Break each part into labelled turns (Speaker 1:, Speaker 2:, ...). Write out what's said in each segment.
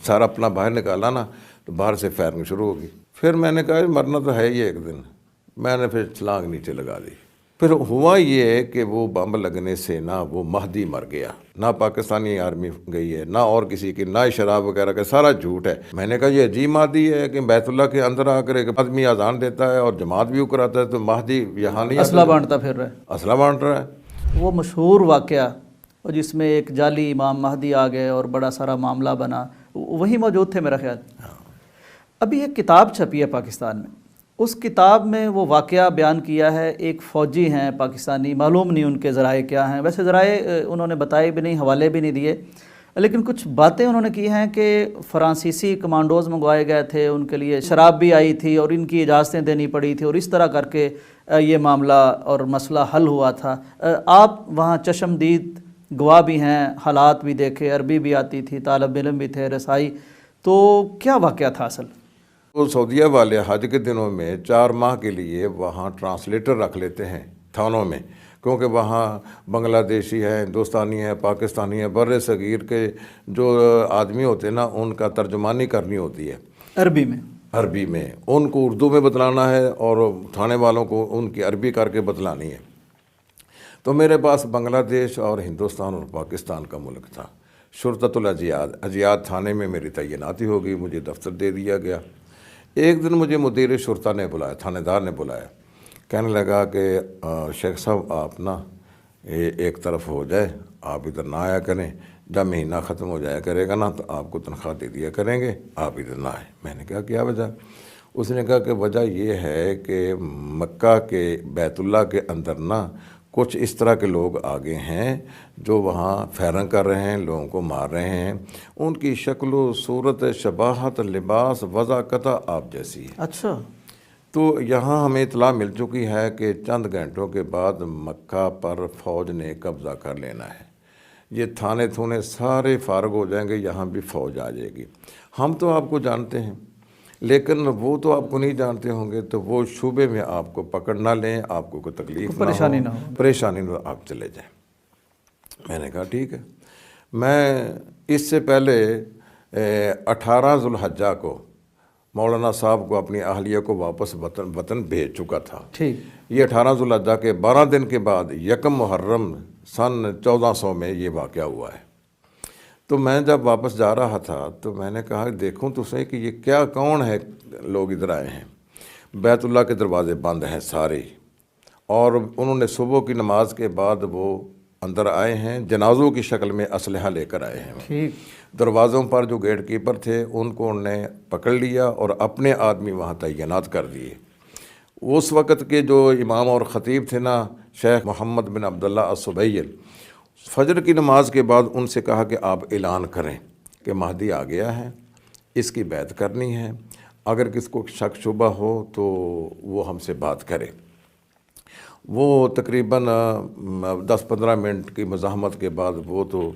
Speaker 1: سارا اپنا باہر نکالا نا تو باہر سے فائرنگ شروع ہوگی. پھر میں نے کہا مرنا تو ہے ہی ایک دن. میں نے پھر چھلانگ نیچے لگا دی. پھر ہوا یہ کہ وہ بم لگنے سے نا وہ مہدی مر گیا. نہ پاکستانی آرمی گئی ہے، نہ اور کسی کی، نہ شراب وغیرہ کا، سارا جھوٹ ہے. میں نے کہا یہ عجیب مہدی ہے کہ بیت اللہ کے اندر آ کر ایک آدمی اذان دیتا ہے اور جماعت بھی کراتا ہے، تو مہدی یہاں نہیں
Speaker 2: اسلحہ بانٹتا پھر رہا ہے.
Speaker 1: اسلحہ بانٹ رہا ہے.
Speaker 2: وہ مشہور واقعہ جس میں ایک جعلی امام مہدی آ گئے اور بڑا سارا معاملہ بنا، وہی موجود تھے میرا خیال. ابھی ایک کتاب چھپی ہے پاکستان میں، اس کتاب میں وہ واقعہ بیان کیا ہے. ایک فوجی ہیں پاکستانی، معلوم نہیں ان کے ذرائع کیا ہیں، ویسے ذرائع انہوں نے بتائے بھی نہیں، حوالے بھی نہیں دیے، لیکن کچھ باتیں انہوں نے کی ہیں کہ فرانسیسی کمانڈوز منگوائے گئے تھے، ان کے لیے شراب بھی آئی تھی اور ان کی اجازتیں دینی پڑی تھی، اور اس طرح کر کے یہ معاملہ اور مسئلہ حل ہوا تھا. آپ وہاں چشمدید گواہ بھی ہیں، حالات بھی دیکھے، عربی بھی آتی تھی، طالب علم بھی تھے، رسائی. تو کیا واقعہ تھا اصل؟
Speaker 1: وہ سعودیہ والے حج کے دنوں میں 4 ماہ کے لیے وہاں ٹرانسلیٹر رکھ لیتے ہیں تھانوں میں، کیونکہ وہاں بنگلہ دیشی ہیں، ہندوستانی ہیں، پاکستانی ہیں، بر صغیر کے جو آدمی ہوتے ہیں نا ان کا ترجمانی کرنی ہوتی ہے
Speaker 2: عربی میں.
Speaker 1: عربی میں ان کو اردو میں بتلانا ہے اور تھانے والوں کو ان کی عربی کر کے بتلانی ہے. تو میرے پاس بنگلہ دیش اور ہندوستان اور پاکستان کا ملک تھا. شرطۃ اجیاد تھانے میں میری تعیناتی ہو گئی، مجھے دفتر دے دیا گیا. ایک دن مجھے مدیر شرطہ نے بلایا، تھانے دار نے بلایا، کہنے لگا کہ شیخ صاحب آپ نا ایک طرف ہو جائے، آپ ادھر نہ آیا کریں، جب مہینہ ختم ہو جایا کرے گا نا تو آپ کو تنخواہ دے دیا کریں گے، آپ ادھر نہ آئیں. میں نے کہا کیا وجہ؟ اس نے کہا کہ وجہ یہ ہے کہ مکہ کے بیت اللہ کے اندر نا کچھ اس طرح کے لوگ آگے ہیں جو وہاں فیرنگ کر رہے ہیں، لوگوں کو مار رہے ہیں. ان کی شکل و صورت، شباہت، لباس، وضاقت آپ جیسی ہے.
Speaker 2: اچھا.
Speaker 1: تو یہاں ہمیں اطلاع مل چکی ہے کہ چند گھنٹوں کے بعد مکہ پر فوج نے قبضہ کر لینا ہے. یہ تھانے تھونے سارے فارغ ہو جائیں گے، یہاں بھی فوج آ جائے گی. ہم تو آپ کو جانتے ہیں لیکن وہ تو آپ کو نہیں جانتے ہوں گے، تو وہ شعبے میں آپ کو پکڑ نہ لیں، آپ کو کوئی تکلیف
Speaker 2: پریشانی
Speaker 1: نہ ہو، پریشانی نہ، آپ چلے جائیں. میں نے کہا ٹھیک ہے. میں اس سے پہلے 18 ذوالحجہ کو مولانا صاحب کو اپنی اہلیہ کو واپس وطن بھیج چکا تھا.
Speaker 2: ٹھیک.
Speaker 1: یہ 18 ذوالحجہ کے 12 دن کے بعد 1 محرم سن 1400 میں یہ واقعہ ہوا ہے. تو میں جب واپس جا رہا تھا تو میں نے کہا دیکھوں تو صحیح کہ یہ کیا، کون ہے لوگ ادھر آئے ہیں. بیت اللہ کے دروازے بند ہیں سارے، اور انہوں نے صبح کی نماز کے بعد وہ اندر آئے ہیں، جنازوں کی شکل میں اسلحہ لے کر آئے ہیں.
Speaker 2: ٹھیک.
Speaker 1: دروازوں پر جو گیٹ کیپر تھے ان کو انہوں نے پکڑ لیا اور اپنے آدمی وہاں تعینات کر دیے. اس وقت کے جو امام اور خطیب تھے نا، شیخ محمد بن عبداللہ السبیل، فجر کی نماز کے بعد ان سے کہا کہ آپ اعلان کریں کہ مہدی آ گیا ہے، اس کی بیعت کرنی ہے، اگر کس کو شک شبہ ہو تو وہ ہم سے بات کرے. وہ تقریباً 10-15 منٹ کی مزاحمت کے بعد وہ تو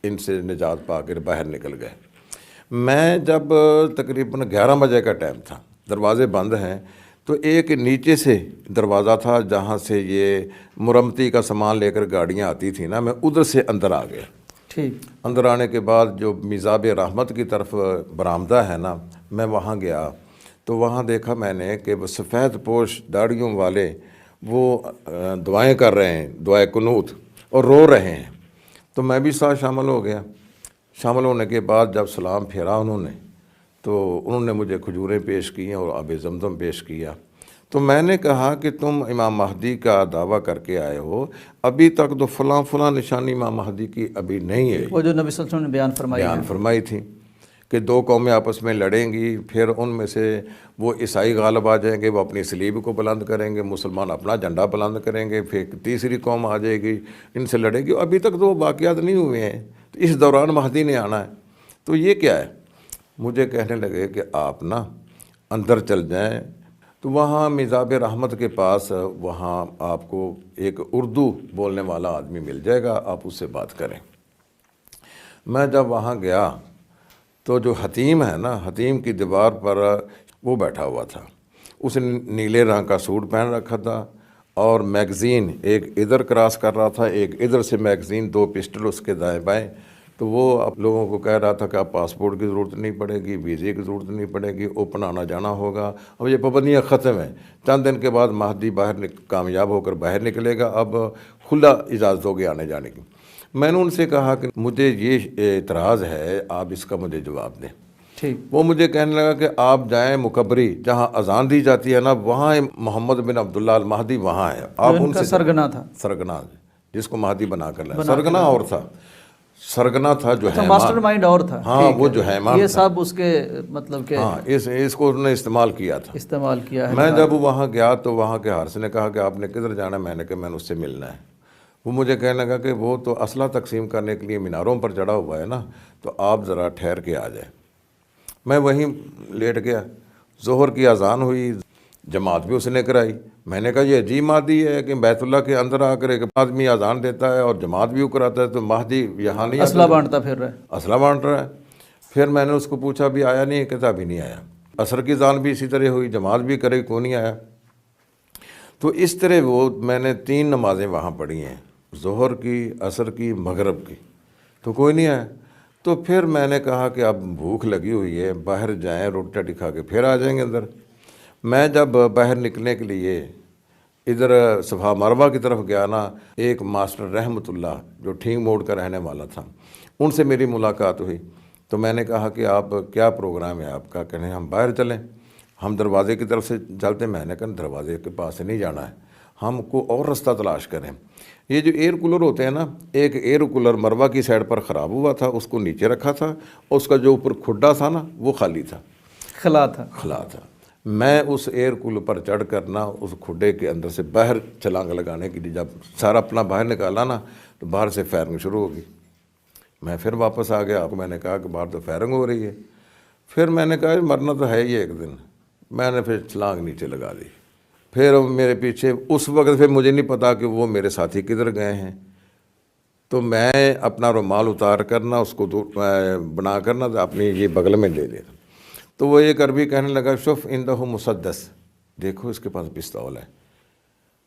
Speaker 1: ان سے نجات پا کر باہر نکل گئے. میں جب تقریباً 11 بجے کا ٹائم تھا، دروازے بند ہیں، تو ایک نیچے سے دروازہ تھا جہاں سے یہ مرمتی کا سامان لے کر گاڑیاں آتی تھیں نا، میں ادھر سے اندر آ گیا.
Speaker 2: ٹھیک.
Speaker 1: اندر آنے کے بعد جو میزاب رحمت کی طرف برآمدہ ہے نا، میں وہاں گیا تو وہاں دیکھا میں نے کہ وہ سفید پوش داڑھیوں والے وہ دعائیں کر رہے ہیں، دعائے قنوت، اور رو رہے ہیں. تو میں بھی ساتھ شامل ہو گیا. شامل ہونے کے بعد جب سلام پھیرا انہوں نے، تو انہوں نے مجھے کھجوریں پیش کی اور آب زمزم پیش کیا. تو میں نے کہا کہ تم امام مہدی کا دعویٰ کر کے آئے ہو، ابھی تک تو فلاں فلاں نشانی امام مہدی کی ابھی نہیں ہے.
Speaker 2: وہ جو نبی صلی اللہ علیہ وسلم نے بیان
Speaker 1: فرمائی تھی کہ 2 قومیں آپس میں لڑیں گی، پھر ان میں سے وہ عیسائی غالب آ جائیں گے، وہ اپنی صلیب کو بلند کریں گے، مسلمان اپنا جھنڈا بلند کریں گے، پھر تیسری قوم آ جائے گی، ان سے لڑے گی. ابھی تک تو وہ واقعات نہیں ہوئے ہیں، تو اس دوران مہدی نے آنا ہے. تو یہ کیا ہے؟ مجھے کہنے لگے کہ آپ نا اندر چل جائیں. تو وہاں میزاب رحمت کے پاس وہاں آپ کو ایک اردو بولنے والا آدمی مل جائے گا، آپ اس سے بات کریں. میں جب وہاں گیا تو جو حتیم ہے نا، حتیم کی دیوار پر وہ بیٹھا ہوا تھا. اس نے نیلے رنگ کا سوٹ پہن رکھا تھا اور میگزین ایک ادھر کراس کر رہا تھا، ایک ادھر سے میگزین، 2 پسٹل اس کے دائیں بائیں تو وہ اب لوگوں کو کہہ رہا تھا کہ اب پاسپورٹ کی ضرورت نہیں پڑے گی، ویزے کی ضرورت نہیں پڑے گی، اوپن آنا جانا ہوگا، اب یہ پابندیاں ختم ہیں۔ چند دن کے بعد مہدی کامیاب ہو کر باہر نکلے گا، اب کھلا اجازت ہوگی آنے جانے کی۔ میں نے ان سے کہا کہ مجھے یہ اعتراض ہے، آپ اس کا مجھے جواب دیں۔
Speaker 2: ٹھیک،
Speaker 1: وہ مجھے کہنے لگا کہ آپ جائیں مکبری، جہاں اذان دی جاتی ہے نا، وہاں محمد بن عبداللہ المہدی وہاں ہے، آپ
Speaker 2: جو ان
Speaker 1: ان
Speaker 2: کا
Speaker 1: سے
Speaker 2: سرگنا تھا،
Speaker 1: سرگنا جس کو مہدی بنا کر لائے، سرگنا اور تھا، سرگنا تھا جو ہے
Speaker 2: ماسٹر مائنڈ اور تھا،
Speaker 1: ہاں وہ جو ہے
Speaker 2: یہ سب اس کے مطلب کہ
Speaker 1: ہاں اس کو انہوں نے استعمال کیا تھا۔
Speaker 2: استعمال کیا ہے۔
Speaker 1: میں جب وہاں گیا تو وہاں کے حارث نے کہا کہ آپ نے کدھر جانا ہے؟ میں نے کہا میں نے اس سے ملنا ہے۔ وہ مجھے کہنے لگا کہ وہ تو اسلحہ تقسیم کرنے کے لیے میناروں پر چڑھا ہوا ہے نا، تو آپ ذرا ٹھہر کے آ جائیں۔ میں وہیں لیٹ گیا، ظہر کی اذان ہوئی، جماعت بھی اس نے کرائی۔ میں نے کہا یہ عجیب مہدی ہے کہ بیت اللہ کے اندر آ کر ایک آدمی اذان دیتا ہے اور جماعت بھی کراتا ہے، تو مہدی یہاں نہیں
Speaker 2: اسلحہ بانٹتا پھر رہا ہے۔
Speaker 1: اسلحہ بانٹ رہا ہے۔ پھر میں نے اس کو پوچھا بھی آیا نہیں؟ کہتا بھی نہیں آیا۔ عصر کی اذان بھی اسی طرح ہوئی، جماعت بھی کرے، کیوں نہیں آیا؟ تو اس طرح وہ میں نے 3 نمازیں وہاں پڑھی ہیں، ظہر کی، عصر کی، مغرب کی، تو کوئی نہیں آیا۔ تو پھر میں نے کہا کہ اب بھوک لگی ہوئی ہے، باہر جائیں، روٹی ٹٹی کھا کے پھر آ جائیں گے اندر۔ میں جب باہر نکلنے کے لیے ادھر صفا مروہ کی طرف گیا نا، ایک ماسٹر رحمت اللہ جو ٹھینگ موڑ کا رہنے والا تھا، ان سے میری ملاقات ہوئی۔ تو میں نے کہا کہ آپ کیا پروگرام ہے آپ کا؟ کہنے ہم باہر چلیں، ہم دروازے کی طرف سے چلتے۔ میں نے کہا دروازے کے پاس سے نہیں جانا ہے، ہم کو اور رستہ تلاش کریں۔ یہ جو ایئر کولر ہوتے ہیں نا، ایک ایئر کولر مروہ کی سائڈ پر خراب ہوا تھا، اس کو نیچے رکھا تھا، اور اس کا جو اوپر کھڈا تھا نا وہ خالی تھا،
Speaker 2: خلا تھا۔
Speaker 1: میں اس ایئر کولر پر چڑھ کر نا اس کھڈے کے اندر سے باہر چھلانگ لگانے کے لیے جب سارا اپنا باہر نکالا نا، تو باہر سے فائرنگ شروع ہو گئی۔ میں پھر واپس آ گیا، میں نے کہا کہ باہر تو فائرنگ ہو رہی ہے۔ پھر میں نے کہا مرنا تو ہے ہی ایک دن، میں نے پھر چھلانگ نیچے لگا دی۔ پھر میرے پیچھے اس وقت پھر مجھے نہیں پتا کہ وہ میرے ساتھی کدھر گئے ہیں، تو میں اپنا رومال اتار کرنا اس کو بنا کرنا اپنی یہ بغل میں لے لیتا۔ تو وہ ایک عربی کہنے لگا شوف عندہ مسدس، دیکھو اس کے پاس پستول ہے۔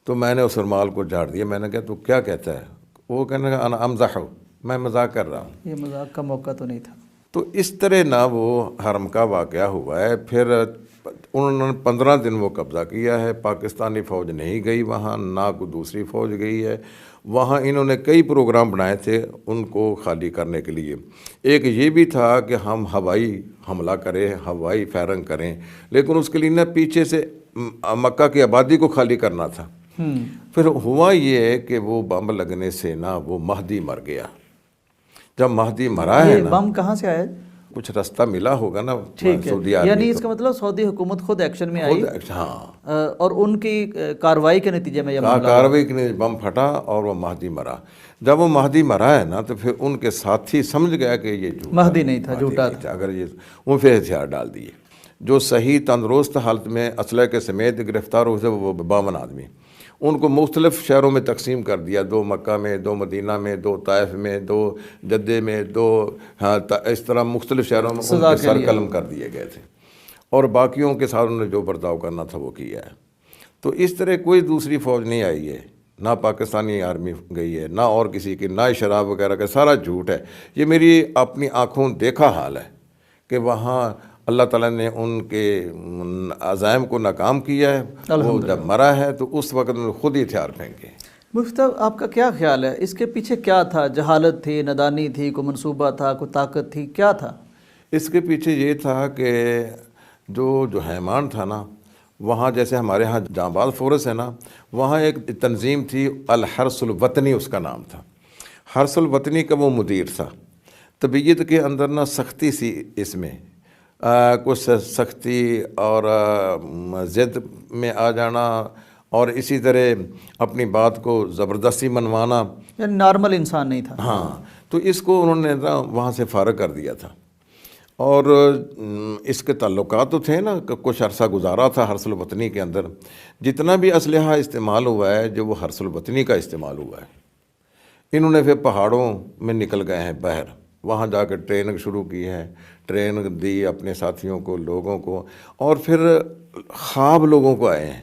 Speaker 1: تو میں نے اس رومال کو جھاڑ دیا۔ میں نے کہا تو کیا کہتا ہے؟ وہ کہنے لگا انا امزح، میں مذاق کر رہا ہوں۔
Speaker 2: یہ مذاق کا موقع تو نہیں تھا۔
Speaker 1: تو اس طرح نہ وہ حرم کا واقعہ ہوا ہے۔ پھر انہوں نے 15 دن وہ قبضہ کیا ہے، پاکستانی فوج نہیں گئی وہاں، نہ کوئی دوسری فوج گئی ہے وہاں۔ انہوں نے کئی پروگرام بنائے تھے ان کو خالی کرنے کے لیے۔ ایک یہ بھی تھا کہ ہم ہوائی حملہ کریں، ہوائی فائرنگ کریں، لیکن اس کے لیے نہ پیچھے سے مکہ کی آبادی کو خالی کرنا تھا۔ پھر ہوا یہ کہ وہ بم لگنے سے نا وہ مہدی مر گیا۔ جب مہدی مرا ہے نا،
Speaker 2: بم کہاں سے آیا؟
Speaker 1: کچھ رستہ ملا ہوگا نا
Speaker 2: سعودی عرب، یعنی اس کا مطلب سعودی حکومت خود ایکشن میں آئی،
Speaker 1: ہاں،
Speaker 2: اور ان کی کارروائی کے نتیجے میں یہ
Speaker 1: کارروائی کے لیے بم پھٹا اور وہ مہدی مرا۔ جب وہ مہدی مرا ہے نا، تو پھر ان کے ساتھی سمجھ گیا کہ یہ
Speaker 2: مہدی نہیں تھا، جھوٹا تھا۔
Speaker 1: اگر یہ ان پہ ہتھیار ڈال دیے، جو صحیح تندرست حالت میں اسلحے کے سمیت گرفتار ہوئے تھے وہ 52 آدمی، ان کو مختلف شہروں میں تقسیم کر دیا، 2 مکہ میں، 2 مدینہ میں، 2 طائف میں، 2 جدے میں، 2 اس طرح مختلف شہروں میں ان کے سر قلم کر دیے گئے تھے، اور باقیوں کے ساتھ انہوں نے جو برتاؤ کرنا تھا وہ کیا ہے۔ تو اس طرح کوئی دوسری فوج نہیں آئی ہے، نہ پاکستانی آرمی گئی ہے، نہ اور کسی کی، نہ شراب وغیرہ کا، سارا جھوٹ ہے۔ یہ میری اپنی آنکھوں دیکھا حال ہے کہ وہاں اللہ تعالیٰ نے ان کے عزائم کو ناکام کیا ہے۔ وہ جب مرا ہے تو اس وقت انہوں نے خود ہی ہتھیار پھینکے۔
Speaker 2: مفتی صاحب آپ کا کیا خیال ہے اس کے پیچھے کیا تھا؟ جہالت تھی، نادانی تھی، کوئی منصوبہ تھا، کوئی طاقت تھی، کیا تھا
Speaker 1: اس کے پیچھے؟ یہ تھا کہ جو حیمان تھا نا وہاں، جیسے ہمارے ہاں جاں باز فورس ہے نا، وہاں ایک تنظیم تھی الحرس الوطنی اس کا نام تھا۔ حرس الوطنی کا وہ مدیر تھا۔ طبیعت کے اندر نا سختی سی اس میں، کچھ سختی اور ضد میں آ جانا، اور اسی طرح اپنی بات کو زبردستی منوانا،
Speaker 2: یعنی نارمل انسان نہیں تھا۔
Speaker 1: ہاں، تو اس کو انہوں نے وہاں سے فارغ کر دیا تھا، اور اس کے تعلقات تو تھے نا، کچھ عرصہ گزارا تھا حرس الوطنی کے اندر۔ جتنا بھی اسلحہ استعمال ہوا ہے جو وہ حرس الوطنی کا استعمال ہوا ہے، انہوں نے پھر پہاڑوں میں نکل گئے ہیں باہر، وہاں جا کے ٹریننگ شروع کی ہے، ٹریننگ دی اپنے ساتھیوں کو، لوگوں کو، اور پھر خواب لوگوں کو آئے ہیں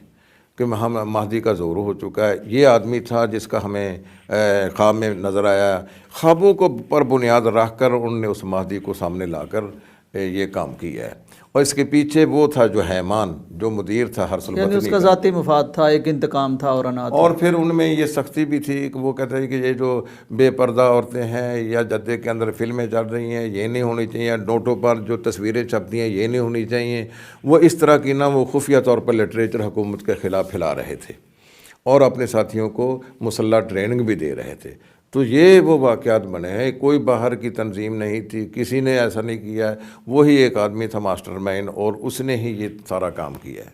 Speaker 1: کہ ہم مہدی کا ظہور ہو چکا ہے. یہ آدمی تھا جس کا ہمیں خواب میں نظر آیا. خوابوں کو پر بنیاد رکھ کر انہوں نے اس مہدی کو سامنے لا کر یہ کام کیا ہے. اور اس کے پیچھے وہ تھا جو حیمان، جو مدیر تھا حرس
Speaker 2: یعنی
Speaker 1: البطنی
Speaker 2: اس کا ذاتی مفاد تھا، ایک انتقام تھا اور انا تھا.
Speaker 1: اور پھر ان میں یہ سختی بھی تھی کہ وہ کہتے ہیں کہ یہ جو بے پردہ عورتیں ہیں یا جدے کے اندر فلمیں چل رہی ہیں یہ نہیں ہونی چاہیے، نوٹوں پر جو تصویریں چھپتی ہیں یہ نہیں ہونی چاہیے. وہ اس طرح کی وہ خفیہ طور پر لٹریچر حکومت کے خلاف پھیلا رہے تھے اور اپنے ساتھیوں کو مسلح ٹریننگ بھی دے رہے تھے. تو یہ وہ واقعات بنے ہیں. کوئی باہر کی تنظیم نہیں تھی، کسی نے ایسا نہیں کیا ہے. وہی ایک آدمی تھا ماسٹر مائنڈ، اور اس نے ہی یہ سارا کام کیا ہے.